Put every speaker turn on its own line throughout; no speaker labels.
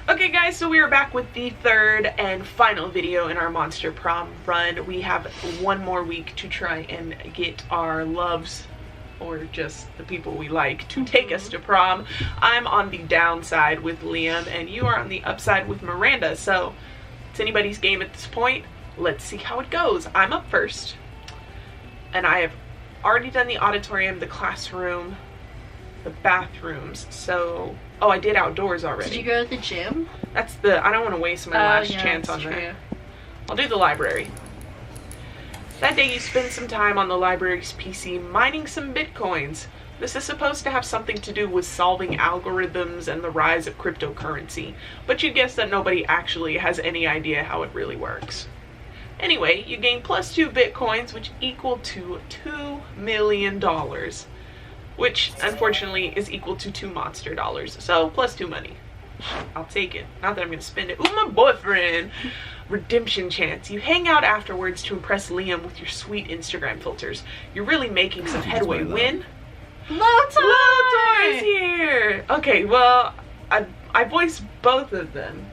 Okay guys, so we are back with the third and final video in our Monster Prom run. We have one more week to try and get our loves, or just the people we like, to take us to prom. I'm on the downside with Liam, and you are on the upside with Miranda, so it's anybody's game at this point. Let's see how it goes. I'm up first, and I have already done the auditorium, the classroom, the bathrooms, so... Oh, I did outdoors already.
Did you go to the gym?
That's the... I don't want to waste my last chance on that. I'll do the library. That day you spend some time on the library's PC mining some bitcoins. This is supposed to have something to do with solving algorithms and the rise of cryptocurrency, but you guess that nobody actually has any idea how it really works. Anyway, you gain +2 bitcoins, which equal to $2 million. Which, unfortunately, is equal to 2 monster dollars. So, +2 money. I'll take it. Not that I'm going to spend it. Ooh, my boyfriend! Redemption chance. You hang out afterwards to impress Liam with your sweet Instagram filters. You're really making some headway. When?
Lotor!
Lotor is here! Okay, well, I voiced both of them.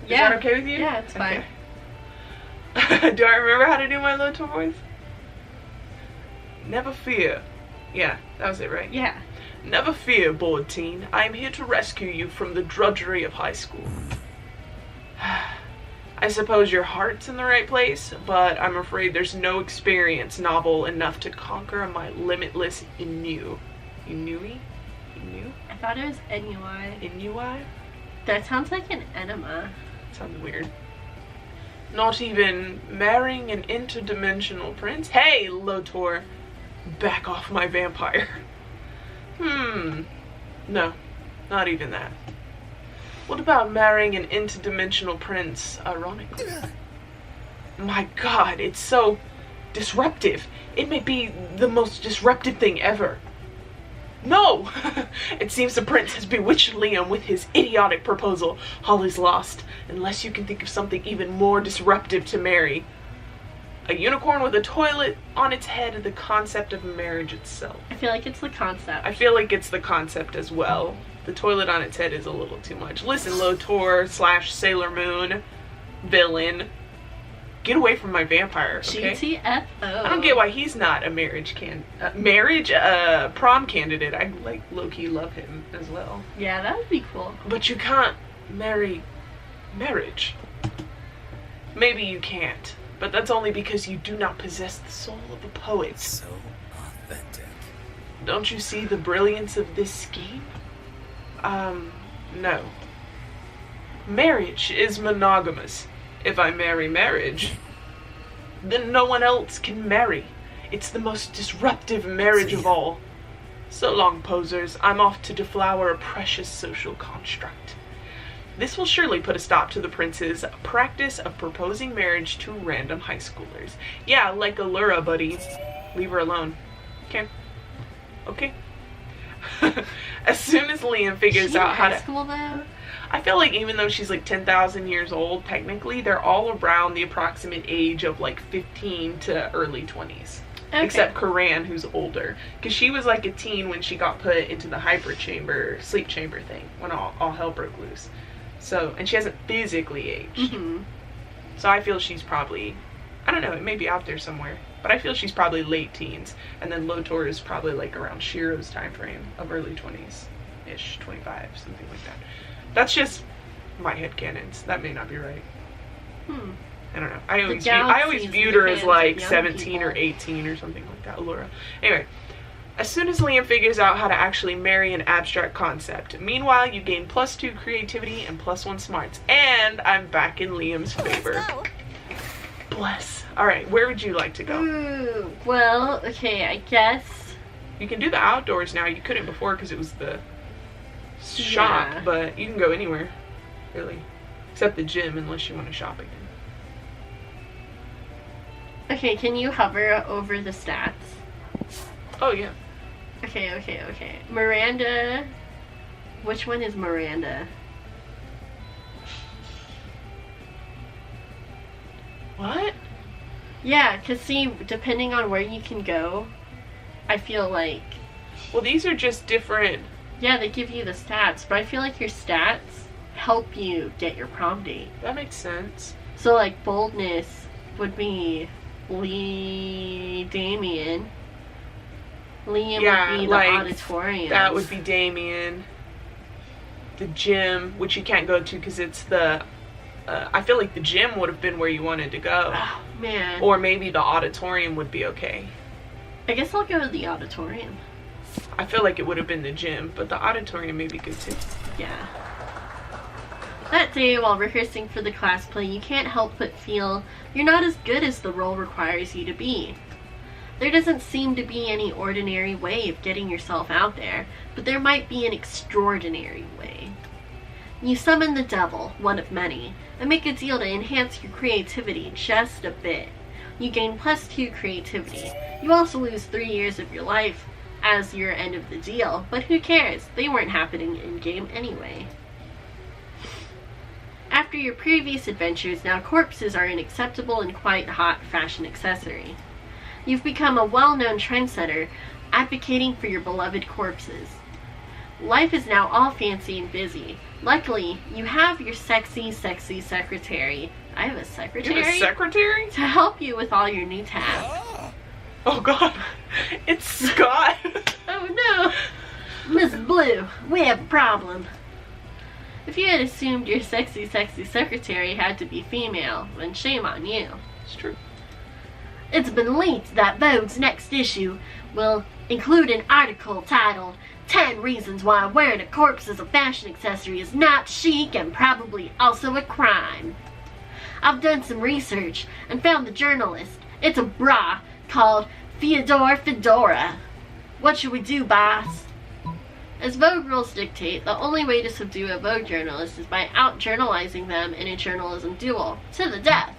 Is that okay with you?
Yeah, it's fine.
Okay. Do I remember how to do my Lotor voice? Never fear. Yeah, that was it, right?
Yeah.
Never fear, bored teen. I am here to rescue you from the drudgery of high school. I suppose your heart's in the right place, but I'm afraid there's no experience novel enough to conquer my limitless ennui. Ennui? Ennui?
I thought it was ennui.
Ennui?
That sounds like an enema.
Sounds weird. Not even marrying an interdimensional prince? Hey, Lotor! Back off my vampire. No, not even that. What about marrying an interdimensional prince, ironically? My god, it's so disruptive. It may be the most disruptive thing ever. No! It seems the prince has bewitched Liam with his idiotic proposal. All is lost, unless you can think of something even more disruptive to marry. A unicorn with a toilet on its head, the concept of marriage itself.
I feel like it's the concept.
I feel like it's the concept as well. The toilet on its head is a little too much. Listen, Lotor / Sailor Moon villain. Get away from my vampire, okay?
GTFO.
I don't get why he's not a prom candidate. I like low-key love him as well.
Yeah, that would be cool.
But you can't marry marriage. Maybe you can't. But that's only because you do not possess the soul of a poet.
So authentic.
Don't you see the brilliance of this scheme? No. Marriage is monogamous. If I marry marriage, then no one else can marry. It's the most disruptive marriage of all. So long, posers. I'm off to deflower a precious social construct. This will surely put a stop to the prince's practice of proposing marriage to random high schoolers. Yeah, like Allura, buddy. Leave her alone. Okay. Okay. As soon as Liam figures out how to...
high school though?
I feel like even though she's like 10,000 years old, technically, they're all around the approximate age of like 15 to early 20s. Okay. Except Karan, who's older. Because she was like a teen when she got put into the hyper chamber, sleep chamber thing, when all hell broke loose. So, and she hasn't physically aged. So I feel she's probably, I don't know, it may be out there somewhere, but I feel she's probably late teens. And then Lotor is probably like around Shiro's time frame of early 20s-ish, 25, something like that. That's just my headcanons. That may not be right. I don't know. I always viewed her as like 17 or 18 or something like that, Allura. Anyway. As soon as Liam figures out how to actually marry an abstract concept. Meanwhile, you gain +2 creativity and +1 smarts. And I'm back in Liam's favor. Bless. Alright, where would you like to go?
Ooh, well, okay, I guess...
You can do the outdoors now. You couldn't before because it was the shop. Yeah. But you can go anywhere, really. Except the gym, unless you want to shop again.
Okay, can you hover over the stats?
Oh, yeah.
Okay. Miranda. Which one is Miranda?
What?
Yeah, because see, depending on where you can go, I feel like...
Well, these are just different...
Yeah, they give you the stats, but I feel like your stats help you get your prom date.
That makes sense.
So, like, boldness would be Damien. Liam would be the auditorium.
That would be Damien. The gym, which you can't go to because it's the... I feel like the gym would have been where you wanted to go.
Oh, man.
Or maybe the auditorium would be okay.
I guess I'll go with the auditorium.
I feel like it would have been the gym, but the auditorium may be good too.
Yeah. That day, while rehearsing for the class play, you can't help but feel you're not as good as the role requires you to be. There doesn't seem to be any ordinary way of getting yourself out there, but there might be an extraordinary way. You summon the devil, one of many, and make a deal to enhance your creativity just a bit. You gain +2 creativity. You also lose 3 years of your life as your end of the deal, but who cares? They weren't happening in-game anyway. After your previous adventures, now corpses are an acceptable and quite hot fashion accessory. You've become a well-known trendsetter, advocating for your beloved corpses. Life is now all fancy and busy. Luckily, you have your sexy secretary. I have a secretary?
You have a secretary?
To help you with all your new tasks.
Oh god, it's Scott.
Oh no. Miss Blue, we have a problem. If you had assumed your sexy secretary had to be female, then shame on you.
It's true.
It's been leaked that Vogue's next issue will include an article titled 10 Reasons Why Wearing a Corpse as a Fashion Accessory is Not Chic and Probably Also a Crime. I've done some research and found the journalist. It's a bra called Fyodor Fedora. What should we do, boss? As Vogue rules dictate, the only way to subdue a Vogue journalist is by out-journalizing them in a journalism duel, to the death.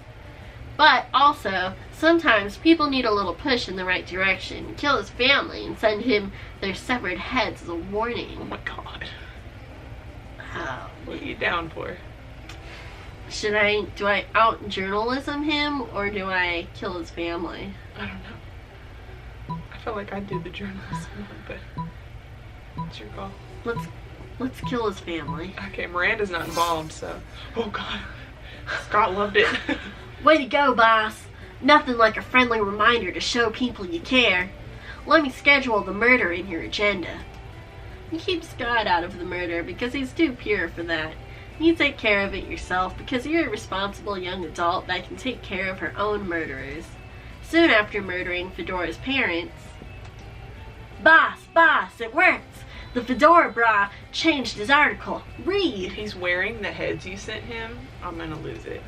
But also, sometimes people need a little push in the right direction, kill his family, and send him their severed heads as a warning.
Oh my god.
Oh,
What are you down for?
do I out-journalism him, or do I kill his family?
I don't know. I feel like I did the journalism one, but it's your call.
Let's kill his family.
Okay, Miranda's not involved, so... Oh god. Scott loved it.
Way to go, boss. Nothing like a friendly reminder to show people you care. Let me schedule the murder in your agenda. You keep Scott out of the murder because he's too pure for that. You take care of it yourself because you're a responsible young adult that can take care of her own murderers. Soon after murdering Fedora's parents... Boss, it works! The Fedora bra changed his article. Read!
He's wearing the heads you sent him. I'm gonna lose it.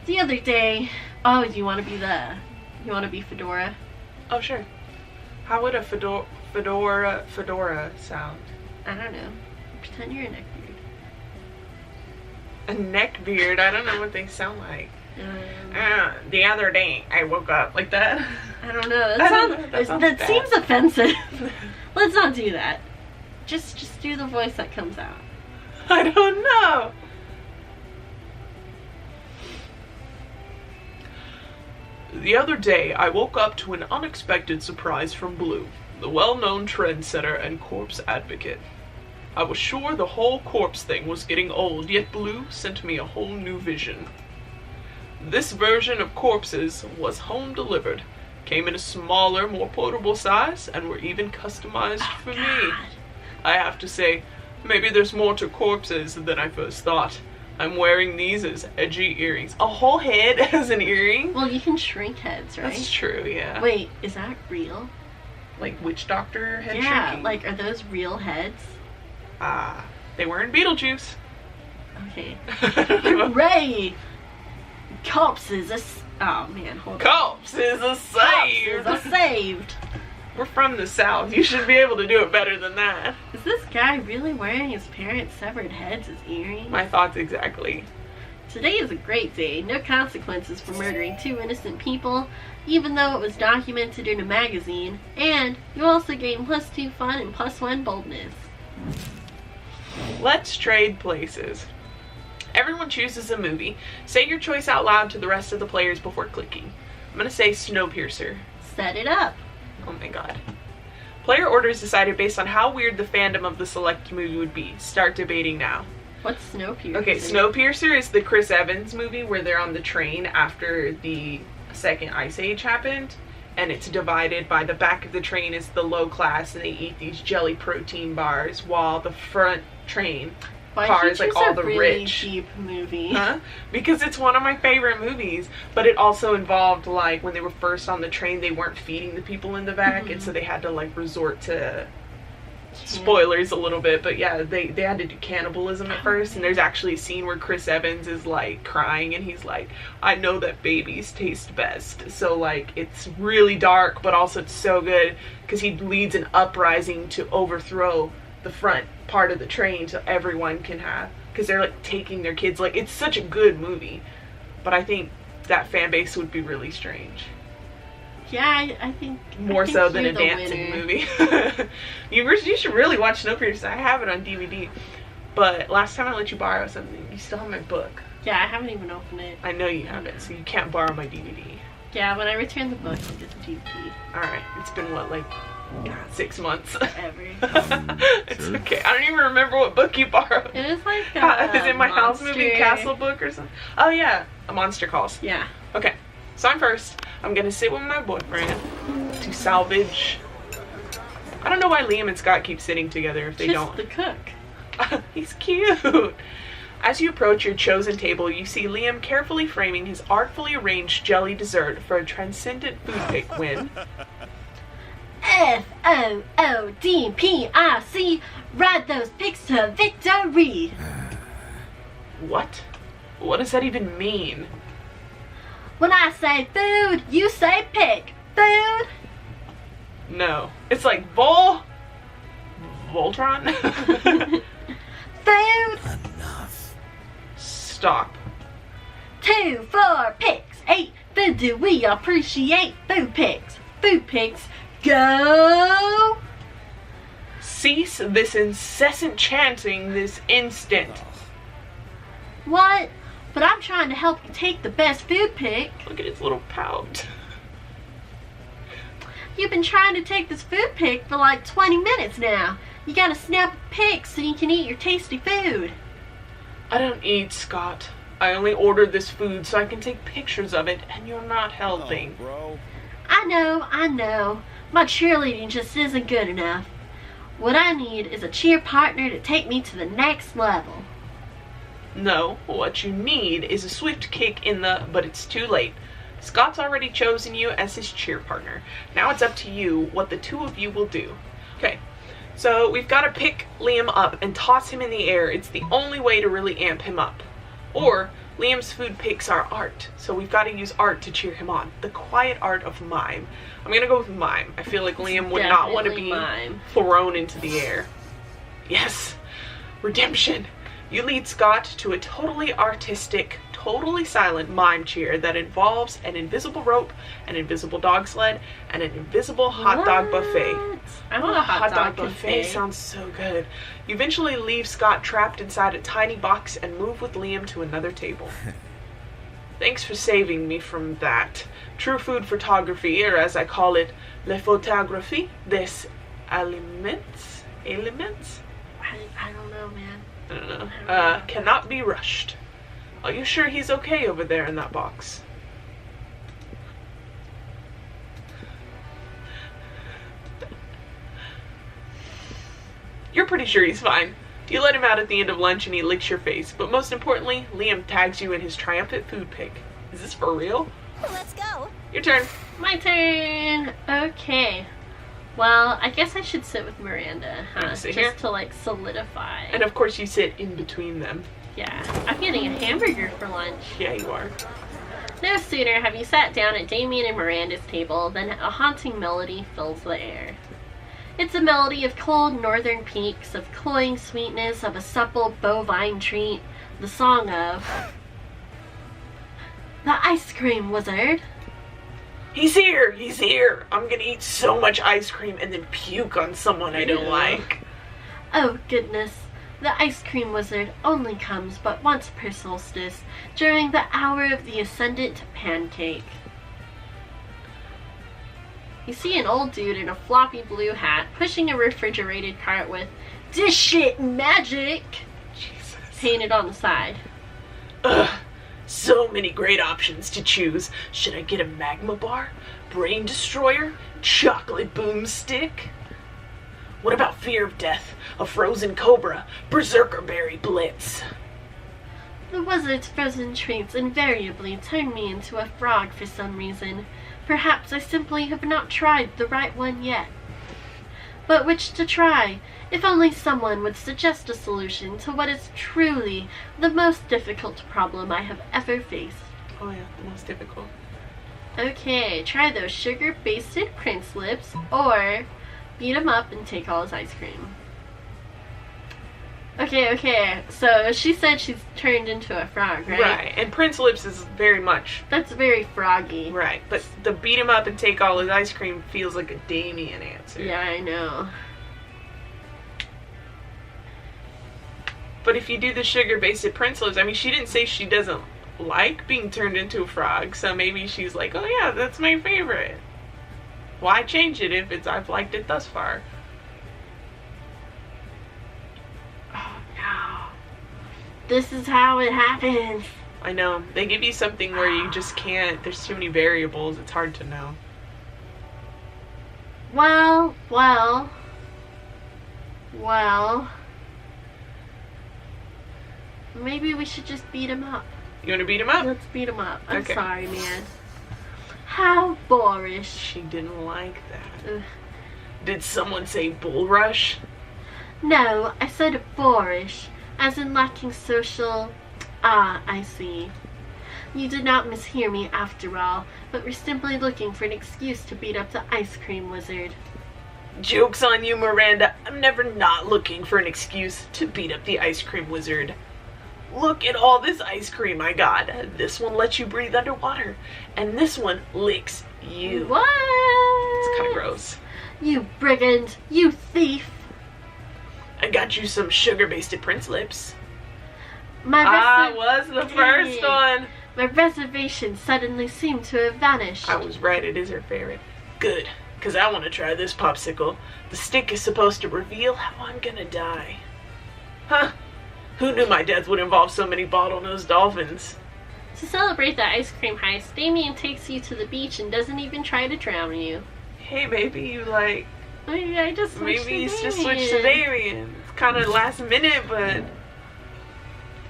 The other day... Oh, you want to be Fedora?
Oh, sure. How would a fedora sound?
I don't know. Pretend you're a neckbeard.
A neckbeard? I don't know what they sound like. The other day I woke up like that.
I don't know.
That
seems offensive. Let's not do that. Just do the voice that comes out.
I don't know. The other day, I woke up to an unexpected surprise from Blue, the well-known trendsetter and corpse advocate. I was sure the whole corpse thing was getting old, yet Blue sent me a whole new vision. This version of corpses was home-delivered, came in a smaller, more portable size, and were even customized for me. I have to say, maybe there's more to corpses than I first thought. I'm wearing these as edgy earrings. A whole head as an earring?
Well, you can shrink heads, right?
That's true, yeah.
Wait, is that real?
Like witch doctor head shrinking?
Yeah, like, are those real heads?
They were in Beetlejuice.
Okay. Hooray! Corpses oh man, hold on.
Corpses are saved!
Corpses are saved!
We're from the South. You should be able to do it better than that.
Is this guy really wearing his parents' severed heads as earrings?
My thoughts exactly.
Today is a great day. No consequences for murdering 2 innocent people, even though it was documented in a magazine. And you also gain +2 fun and +1 boldness.
Let's trade places. Everyone chooses a movie. Say your choice out loud to the rest of the players before clicking. I'm gonna say Snowpiercer.
Set it up.
Oh my god. Player order is decided based on how weird the fandom of the selected movie would be. Start debating now.
What's Snowpiercer?
Okay, Snowpiercer is the Chris Evans movie where they're on the train after the second ice age happened, and it's divided by the back of the train is the low class, and they eat these jelly protein bars, while the front train car is like all the
really
rich.
Cheap movie.
Huh? Because it's one of my favorite movies, but it also involved, like, when they were first on the train, they weren't feeding the people in the back, and so they had to, like, resort to spoilers a little bit, but yeah, they had to do cannibalism at first, and there's actually a scene where Chris Evans is, like, crying, and he's like, I know that babies taste best. So, like, it's really dark, but also it's so good, because he leads an uprising to overthrow the front part of the train so everyone can have, because they're like taking their kids. Like, it's such a good movie, but I think that fan base would be really strange.
Yeah, I think
more so than a dancing
winner.
movie. You should really watch Snowpiercer. I have it on DVD, but last time I let you borrow something, you still have my book.
Yeah, I haven't even opened it.
I know you haven't, so you can't borrow my DVD.
Yeah, when I return the book, you get the DVD.
Alright, it's been what, like 6 months?
Ever.
It's okay. I don't even remember what book you borrowed.
It was like
Is it my house moving castle book or something? Oh yeah, A Monster Calls.
Yeah.
Okay, so I'm first. I'm gonna sit with my boyfriend to salvage. I don't know why Liam and Scott keep sitting together if they don't.
The cook.
He's cute. As you approach your chosen table, you see Liam carefully framing his artfully arranged jelly dessert for a transcendent food pick win.
FOODPIC, ride those picks to victory.
What? What does that even mean?
When I say food, you say pick. Food?
No. It's like Voltron?
Food?
Enough.
Stop.
2, 4 picks. 8, food do we appreciate. Food picks. Food picks. Go!
Cease this incessant chanting this instant.
What? But I'm trying to help you take the best food pick.
Look at his little pout.
You've been trying to take this food pick for like 20 minutes now. You gotta snap a pic so you can eat your tasty food.
I don't eat, Scott. I only ordered this food so I can take pictures of it, and you're not helping.
Oh, bro.
I know. My cheerleading just isn't good enough. What I need is a cheer partner to take me to the next level.
No, what you need is a swift kick in the, but it's too late. Scott's already chosen you as his cheer partner. Now it's up to you what the two of you will do. Okay, so we've got to pick Liam up and toss him in the air. It's the only way to really amp him up. Or Liam's food picks are art, so we've got to use art to cheer him on. The quiet art of mime. I'm gonna go with mime. I feel like Liam would not want to be thrown into the air. Yes, redemption. You lead Scott to a totally artistic, totally silent mime cheer that involves an invisible rope, an invisible dog sled, and an invisible hot dog buffet.
I want a hot dog
buffet. Sounds so good. You eventually leave Scott trapped inside a tiny box and move with Liam to another table. Thanks for saving me from that. True food photography, or as I call it, le photographie des aliments? Aliments?
I don't know, man.
I don't know. Cannot be rushed. Are you sure he's okay over there in that box? You're pretty sure he's fine. You let him out at the end of lunch and he licks your face. But most importantly, Liam tags you in his triumphant food pic. Is this for real?
Let's go.
Your turn.
My turn. Okay. Well, I guess I should sit with Miranda, huh?
Sit
Just
here?
to like solidify.
And of course you sit in between them.
Yeah. I'm getting a hamburger for lunch.
Yeah, you are.
No sooner have you sat down at Damien and Miranda's table than a haunting melody fills the air. It's a melody of cold northern peaks, of cloying sweetness, of a supple bovine treat, the song of the ice cream wizard.
He's here! He's here! I'm gonna eat so much ice cream and then puke on someone I don't
Ew.
like.
Oh goodness, the ice cream wizard only comes but once per solstice, during the hour of the ascendant pancake. You see an old dude in a floppy blue hat pushing a refrigerated cart with "This shit magic!"
Jesus.
painted on the side.
Ugh, so many great options to choose. Should I get a magma bar, brain destroyer, chocolate boomstick? What about fear of death, a frozen cobra, berserker berry blitz?
The wizard's frozen treats invariably turn me into a frog for some reason. Perhaps I simply have not tried the right one yet. But which to try? If only someone would suggest a solution to what is truly the most difficult problem I have ever faced.
Oh yeah, the most difficult.
Okay, try those sugar-basted Prince Lips, or beat him up and take all his ice cream. Okay, so she said she's turned into a frog, right?
Right, and Prince Lips is very much...
That's very froggy.
Right, but the beat him up and take all his ice cream feels like a Damien answer.
Yeah, I know.
But if you do the sugar-based Prince Lips, I mean, she didn't say she doesn't like being turned into a frog, so maybe she's like, oh yeah, that's my favorite. Why change it if I've liked it thus far? Oh no.
This is how it happens.
I know. They give you something where you just can't, there's too many variables, it's hard to know.
Well. Maybe we should just beat him up.
You want to beat him up?
Let's beat him up. I'm
Okay.
sorry, man. How boorish.
She didn't like that.
Ugh.
Did someone say bull rush?
No, I said boorish, as in lacking social... Ah, I see. You did not mishear me after all, but were simply looking for an excuse to beat up the ice cream wizard.
Joke's on you, Miranda. I'm never not looking for an excuse to beat up the ice cream wizard. Look at all this ice cream I got. This one lets you breathe underwater, and this one licks you.
What?
It's kind of gross.
You brigand! You thief!
I got you some sugar-based Prince Lips.
My
Was the first one.
My reservation suddenly seemed to have vanished.
I was right, it is her favorite. Good, because I want to try this popsicle. The stick is supposed to reveal how I'm gonna die. Huh? Who knew my death would involve so many bottlenose dolphins?
To celebrate the ice cream heist, Damien takes you to the beach and doesn't even try to drown you.
Hey, maybe you like...
Maybe I just switched
Maybe you
to
just
Damien.
switched to Damien. It's kind of last minute, but...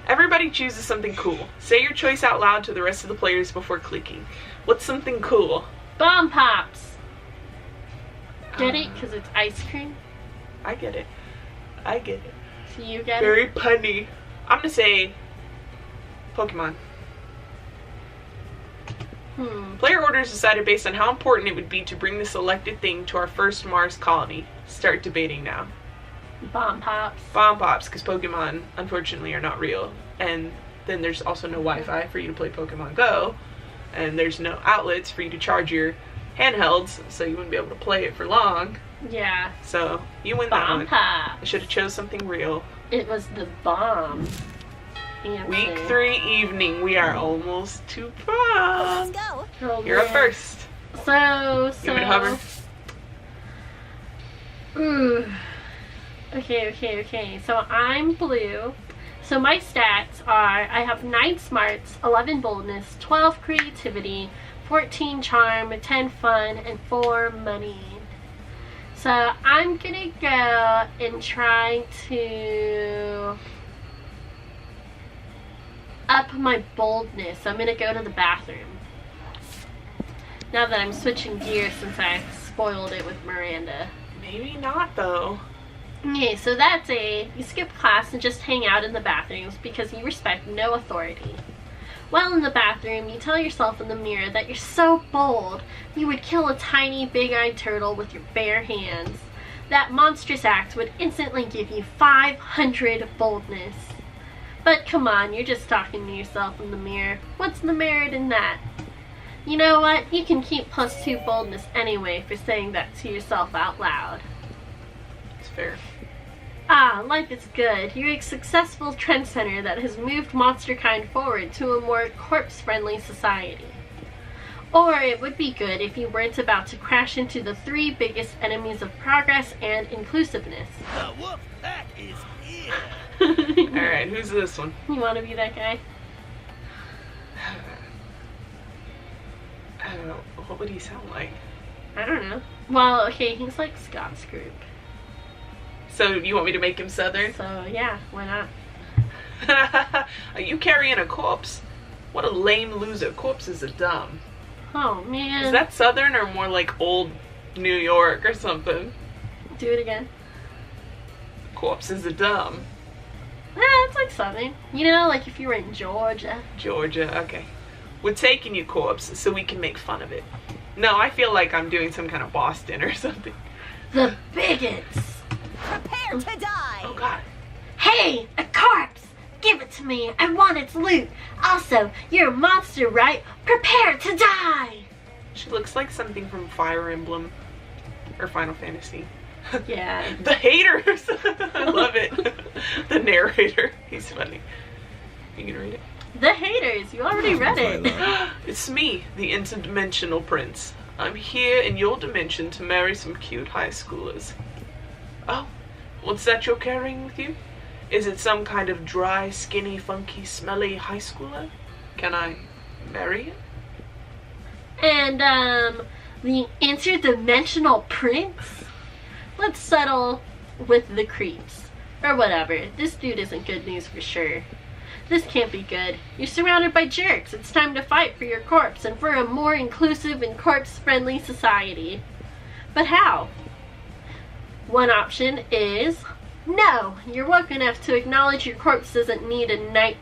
Everybody chooses something cool. Say your choice out loud to the rest of the players before clicking. What's something cool?
Bomb pops! Get it? Because it's ice cream?
I get it.
So you get
Very
it?
punny. I'm gonna say... Pokemon. Player orders decided based on how important it would be to bring the selected thing to our first Mars colony. Start debating now.
Bomb pops.
Bomb pops, because Pokemon, unfortunately, are not real. And then there's also no Wi-Fi for you to play Pokemon Go. And there's no outlets for you to charge your handhelds, so you wouldn't be able to play it for long.
Yeah.
So, you win that
Bomb
one.
pops.
I should have chose something real.
It was the bomb. Answer.
Week 3 evening. We are almost to prom.
Let's go.
Oh,
You're up
man.
first.
So.
You want me to hover?
Ooh. Okay. So I'm blue. So my stats are, I have 9 smarts, 11 boldness, 12 creativity, 14 charm, 10 fun, and 4 money. So I'm gonna go and try to up my boldness. I'm gonna go to the bathroom. Now that I'm switching gears since I spoiled it with Miranda.
Maybe not, though.
Okay, so that's you skip class and just hang out in the bathrooms because you respect no authority. While in the bathroom, you tell yourself in the mirror that you're so bold, you would kill a tiny, big-eyed turtle with your bare hands. That monstrous act would instantly give you 500 boldness. But come on, you're just talking to yourself in the mirror. What's the merit in that? You know what? You can keep +2 boldness anyway for saying that to yourself out loud.
It's fair.
Ah, life is good. You're a successful trendsetter that has moved monsterkind forward to a more corpse-friendly society. Or it would be good if you weren't about to crash into the 3 biggest enemies of progress and inclusiveness.
The wolf pack is here.
Alright, who's this one?
You want to be that guy?
I don't know. What would he sound like?
I don't know. Well, okay, he's like Scott's group.
So you want me to make him Southern?
So yeah, why not?
Are you carrying a corpse? What a lame loser. Corpses are dumb.
Oh man.
Is that Southern or more like old New York or something?
Do it again.
Corpses are dumb.
It's like Southern. You know, like if you were in Georgia.
Georgia, okay. We're taking your corpse so we can make fun of it. No, I feel like I'm doing some kind of Boston or something.
The bigots.
Prepare to die!
Oh god.
Hey, a corpse! Give it to me. I want its loot. Also, you're a monster, right? Prepare to die!
She looks like something from Fire Emblem or Final Fantasy.
Yeah.
The haters! I love it. The narrator. He's funny. You gonna read it?
The haters. You already read it.
It's me, the interdimensional prince. I'm here in your dimension to marry some cute high schoolers. Oh, what's that you're carrying with you? Is it some kind of dry, skinny, funky, smelly high schooler? Can I marry it?
And, the interdimensional prince? Let's settle with the creeps. Or whatever. This dude isn't good news for sure. This can't be good. You're surrounded by jerks. It's time to fight for your corpse and for a more inclusive and corpse-friendly society. But how? One option is no. You're woke enough to acknowledge your corpse doesn't need a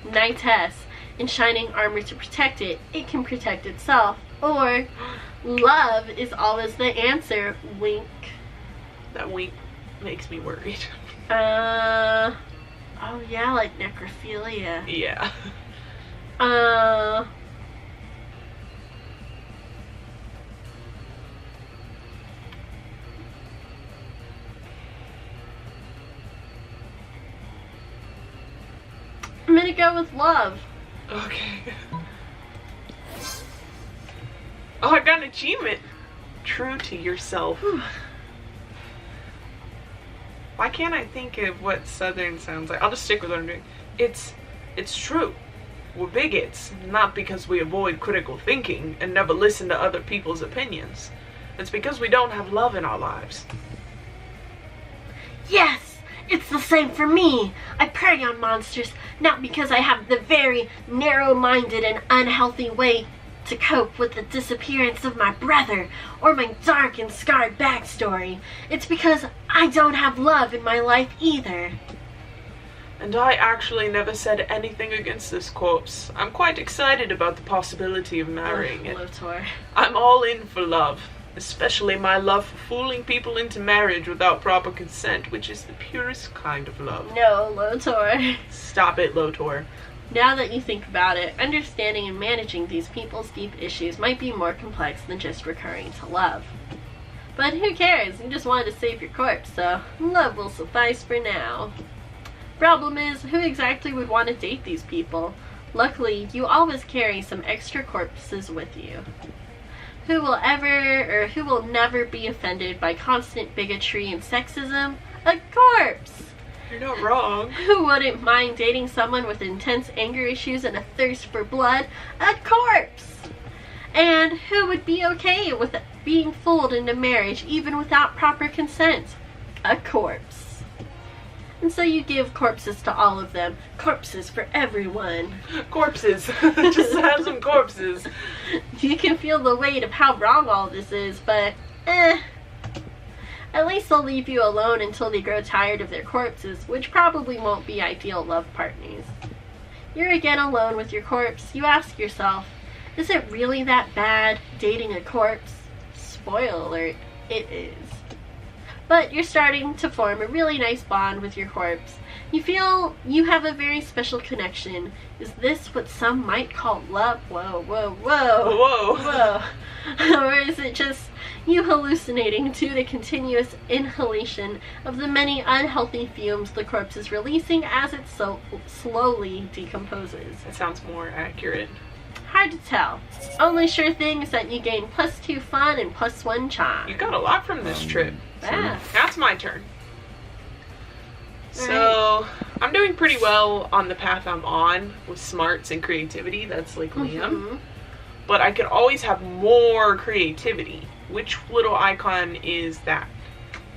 knightess in shining armor to protect it. It can protect itself. Or love is always the answer. Wink.
That wink makes me worried.
Oh yeah, like necrophilia.
Yeah.
I'm gonna go with love.
Okay. Oh, I got an achievement. True to yourself. Why can't I think of what Southern sounds like? I'll just stick with what I'm doing. It's true. We're bigots, not because we avoid critical thinking and never listen to other people's opinions. It's because we don't have love in our lives.
Yes, it's the same for me. I prey on monsters, not because I have the very narrow-minded and unhealthy way to cope with the disappearance of my brother or my dark and scarred backstory. It's because I don't have love in my life either.
And I actually never said anything against this corpse. I'm quite excited about the possibility of marrying it.
Lotor.
I'm all in for love, especially my love for fooling people into marriage without proper consent, which is the purest kind of love.
No, Lotor.
Stop it, Lotor.
Now that you think about it, understanding and managing these people's deep issues might be more complex than just recurring to love. But who cares? You just wanted to save your corpse, so love will suffice for now. Problem is, who exactly would want to date these people? Luckily, you always carry some extra corpses with you. Who will never be offended by constant bigotry and sexism? A corpse!
You're not wrong.
Who wouldn't mind dating someone with intense anger issues and a thirst for blood? A corpse! And who would be okay with being fooled into marriage even without proper consent? A corpse. And so you give corpses to all of them. Corpses for everyone.
Corpses. Just have some corpses.
You can feel the weight of how wrong all this is, but at least they'll leave you alone until they grow tired of their corpses, which probably won't be ideal love partners. You're again alone with your corpse. You ask yourself, is it really that bad dating a corpse? Spoiler alert, it is. But you're starting to form a really nice bond with your corpse. You feel you have a very special connection. Is this what some might call love? Whoa, whoa, whoa.
Whoa.
Whoa. Or is it just you hallucinating to the continuous inhalation of the many unhealthy fumes the corpse is releasing as it so slowly decomposes?
That sounds more accurate.
Hard to tell. Only sure thing is that you gain +2 fun and +1 charm.
You got a lot from this trip.
Yeah.
That's my turn. So, I'm doing pretty well on the path I'm on with smarts and creativity. That's like Liam. But I could always have more creativity. Which little icon is that?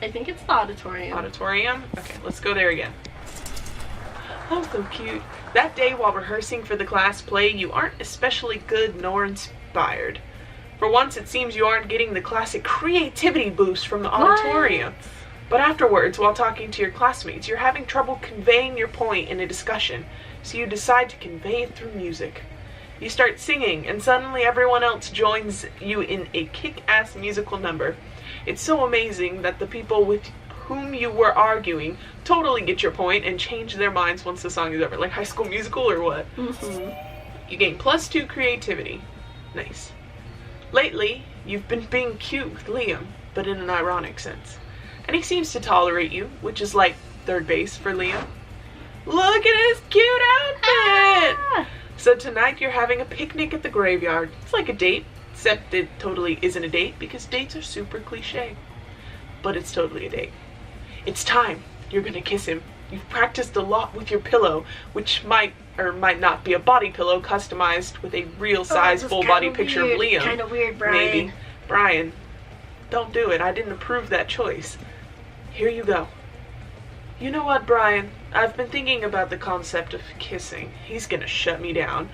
I think it's the auditorium.
Auditorium? Okay, let's go there again. Oh, so cute. That day while rehearsing for the class play, you aren't especially good nor inspired. For once, it seems you aren't getting the classic creativity boost from the auditorium. But afterwards, while talking to your classmates, you're having trouble conveying your point in a discussion, so you decide to convey it through music. You start singing, and suddenly everyone else joins you in a kick-ass musical number. It's so amazing that the people with whom you were arguing totally get your point and change their minds once the song is over. Like High School Musical or what? You gain +2 creativity. Nice. Lately, you've been being cute with Liam, but in an ironic sense. And he seems to tolerate you, which is like third base for Liam. Look at his cute outfit! So tonight you're having a picnic at the graveyard. It's like a date, except it totally isn't a date because dates are super cliche. But it's totally a date. It's time. You're gonna kiss him. You've practiced a lot with your pillow, which might or might not be a body pillow customized with a real size full body picture of Liam.
Kind of weird, Brian.
Maybe. Brian, don't do it. I didn't approve that choice. Here you go. You know what, Brian? I've been thinking about the concept of kissing. He's gonna shut me down.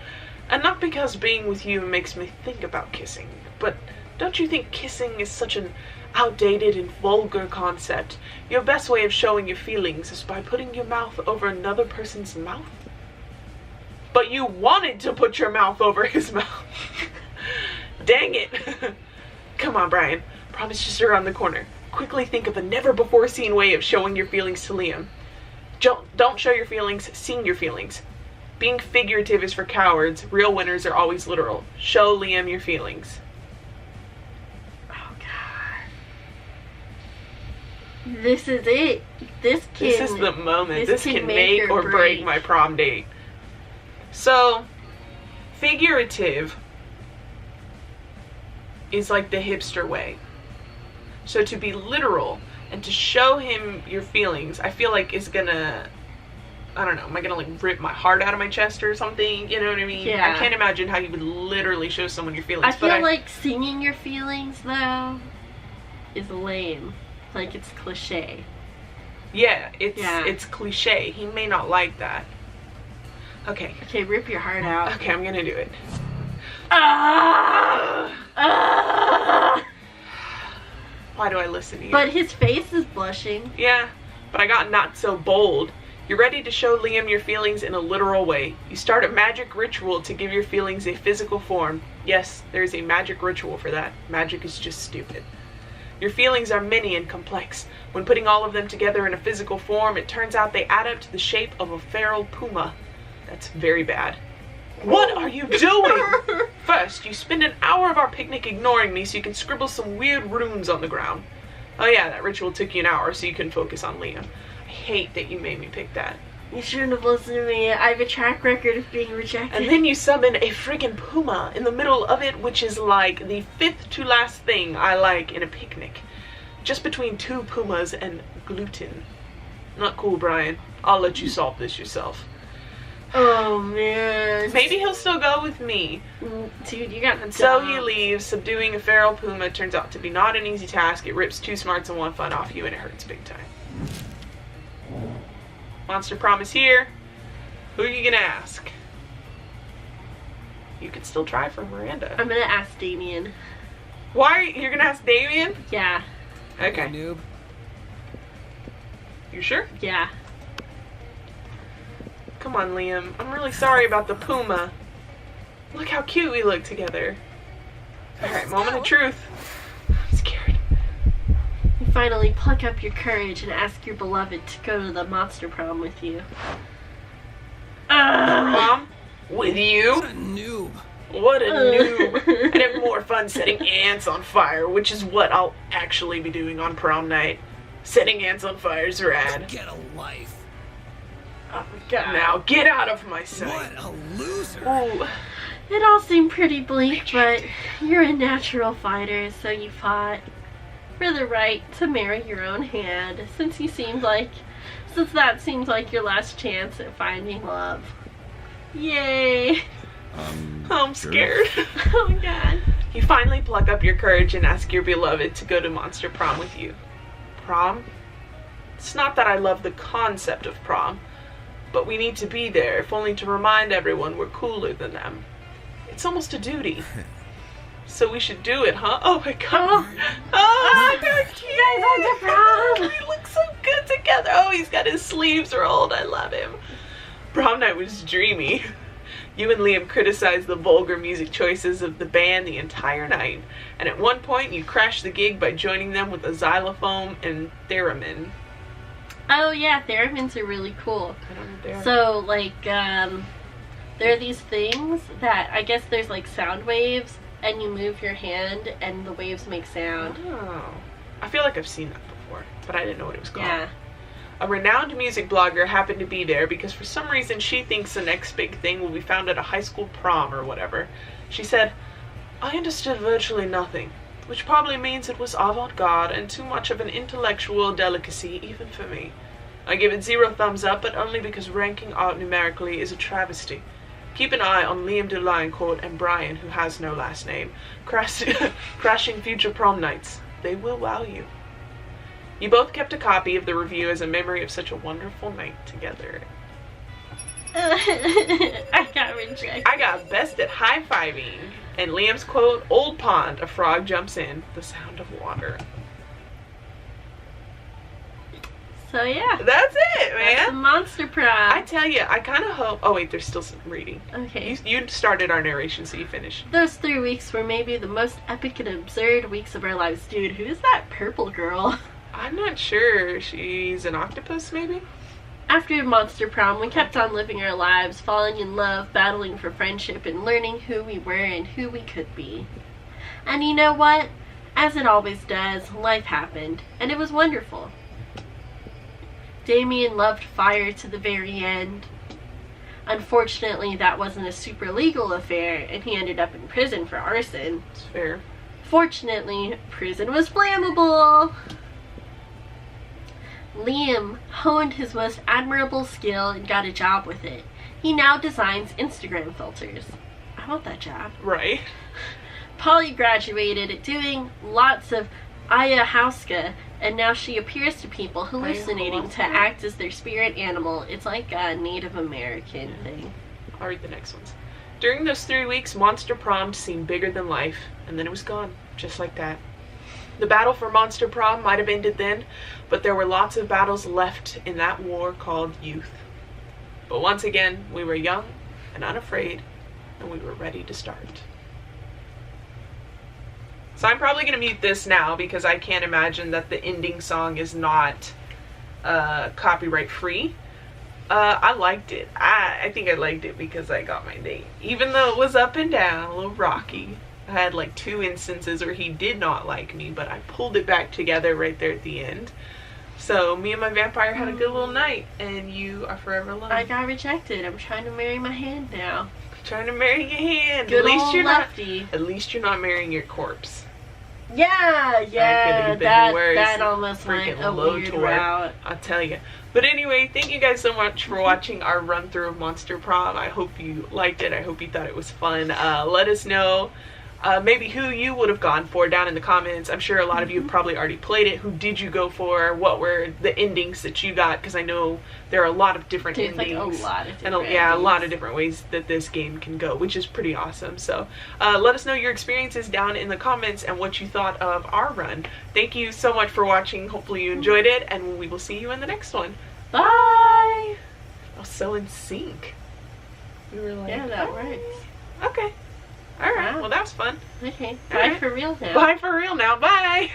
And not because being with you makes me think about kissing, but don't you think kissing is such an outdated and vulgar concept? Your best way of showing your feelings is by putting your mouth over another person's mouth? But you wanted to put your mouth over his mouth. Dang it. Come on, Brian. Promise just around the corner. Quickly think of a never-before-seen way of showing your feelings to Liam. Don't show your feelings, sing your feelings. Being figurative is for cowards. Real winners are always literal. Show Liam your feelings.
Oh, God. This is it. This
is the moment. This can make or break my prom date. So, figurative is like the hipster way. So to be literal and to show him your feelings, I feel like is gonna, I don't know, am I gonna like rip my heart out of my chest or something? You know what I mean?
Yeah.
I can't imagine how you would literally show someone your feelings.
I feel like singing your feelings, though, is lame. Like, it's cliche.
Yeah, it's cliche. He may not like that. Okay.
Okay, rip your heart out.
Okay, I'm gonna do it. Why do I listen to you?
But his face is blushing.
Yeah, but I got not so bold. You're ready to show Liam your feelings in a literal way. You start a magic ritual to give your feelings a physical form. Yes, there's a magic ritual for that. Magic is just stupid. Your feelings are many and complex. When putting all of them together in a physical form, it turns out they add up to the shape of a feral puma. That's very bad. What are you doing? First, you spend an hour of our picnic ignoring me so you can scribble some weird runes on the ground. Oh yeah, that ritual took you an hour so you can focus on Liam. I hate that you made me pick that.
You shouldn't have listened to me. I have a track record of being rejected.
And then you summon a friggin' puma in the middle of it, which is like the 5th to last thing I like in a picnic. Just between 2 pumas and gluten. Not cool, Brian. I'll let you solve this yourself.
Oh, man.
Maybe he'll still go with me.
Dude, you got
So he leaves. Subduing a feral puma turns out to be not an easy task. It rips 2 smarts and 1 fun off you, and it hurts big time. Monster Prom is here. Who are you gonna ask? You could still try for Miranda.
I'm gonna ask Damien.
Why? You're gonna ask Damien?
Yeah.
Okay.
Noob.
You sure?
Yeah.
Come on, Liam. I'm really sorry about the puma. Look how cute we look together. Alright, moment of truth. I'm scared.
You finally pluck up your courage and ask your beloved to go to the Monster Prom with you.
Prom? With you?
What a noob.
What a noob. I'd have more fun setting ants on fire, which is what I'll actually be doing on prom night. Setting ants on fire is rad.
Get a life.
Oh my god. Now, get out of my sight.
What a loser.
Ooh.
It all seemed pretty bleak, but you're a natural fighter, so you fought for the right to marry your own hand, since you seemed like Since that seems like your last chance at finding love. Yay!
Oh, I'm scared.
Oh my god.
You finally pluck up your courage and ask your beloved to go to Monster Prom with you. Prom? It's not that I love the concept of prom, but we need to be there, if only to remind everyone we're cooler than them. It's almost a duty. So we should do it, huh? Oh my god. Oh, they're cute.
You guys are the prom.
They look so good together. Oh, he's got his sleeves rolled. I love him. Prom night was dreamy. You and Liam criticized the vulgar music choices of the band the entire night, and at one point you crashed the gig by joining them with a xylophone and theremin.
Oh yeah, theremins are really cool.
I don't know what they are.
So, like, there are these things that, I guess there's like sound waves, and you move your hand and the waves make sound.
Oh. I feel like I've seen that before, but I didn't know what it was called.
Yeah.
A renowned music blogger happened to be there because for some reason she thinks the next big thing will be found at a high school prom or whatever. She said, I understood virtually nothing, which probably means it was avant-garde and too much of an intellectual delicacy even for me. I give it 0 thumbs up, but only because ranking art numerically is a travesty. Keep an eye on Liam de Lioncourt and Brian, who has no last name, crashing future prom nights. They will wow you. You both kept a copy of the review as a memory of such a wonderful night together.
I got rejected.
I got best at high-fiving. And Liam's quote, Old Pond, a frog jumps in, the sound of water.
So yeah.
That's it, man.
That's the Monster Prom.
I tell you, I kind of hope... Oh, wait, there's still some reading.
Okay.
You started our narration, so you finished.
Those 3 weeks were maybe the most epic and absurd weeks of our lives. Dude, who's that purple girl?
I'm not sure. She's an octopus, maybe?
After Monster Prom, we kept on living our lives, falling in love, battling for friendship, and learning who we were and who we could be. And you know what? As it always does, life happened, and it was wonderful. Damien loved fire to the very end. Unfortunately, that wasn't a super legal affair, and he ended up in prison for arson.
It's fair.
Fortunately, prison was flammable. Liam honed his most admirable skill and got a job with it. He now designs Instagram filters. I want that job.
Right.
Polly graduated doing lots of ayahuasca, and now she appears to people hallucinating to act as their spirit animal. It's like a Native American thing.
I'll read the next ones. During those 3 weeks, Monster Prom seemed bigger than life, and then it was gone, just like that. The battle for Monster Prom might have ended then, but there were lots of battles left in that war called youth. But once again, we were young and unafraid, and we were ready to start. So I'm probably going to mute this now because I can't imagine that the ending song is not copyright free. I liked it. I think I liked it because I got my date. Even though it was up and down, a little rocky. I had like 2 instances where he did not like me, but I pulled it back together right there at the end. So me and my vampire had a good little night, and you are forever alone.
I got rejected. I'm trying to marry my hand now.
Trying to marry your hand.
Good
at least
old
you're
lefty.
not. At least you're not marrying your corpse.
Yeah, that almost
Freaking
went a weird
Lotor,
route.
I'll tell you. But anyway, thank you guys so much for watching our run through of Monster Prom. I hope you liked it. I hope you thought it was fun. Let us know maybe who you would have gone for down in the comments. I'm sure a lot of you have probably already played it. Who did you go for? What were the endings that you got? Because I know there are a lot of different endings.
Like a lot of different
a lot of different ways that this game can go, which is pretty awesome. So let us know your experiences down in the comments and what you thought of our run. Thank you so much for watching. Hopefully you enjoyed it, and we will see you in the next one.
Bye!
I was so in sync. We were like,
Yeah, that works.
okay. Alright,
Wow.
well that was fun.
Okay,
All
bye
right.
for real now.
Bye for real now. Bye!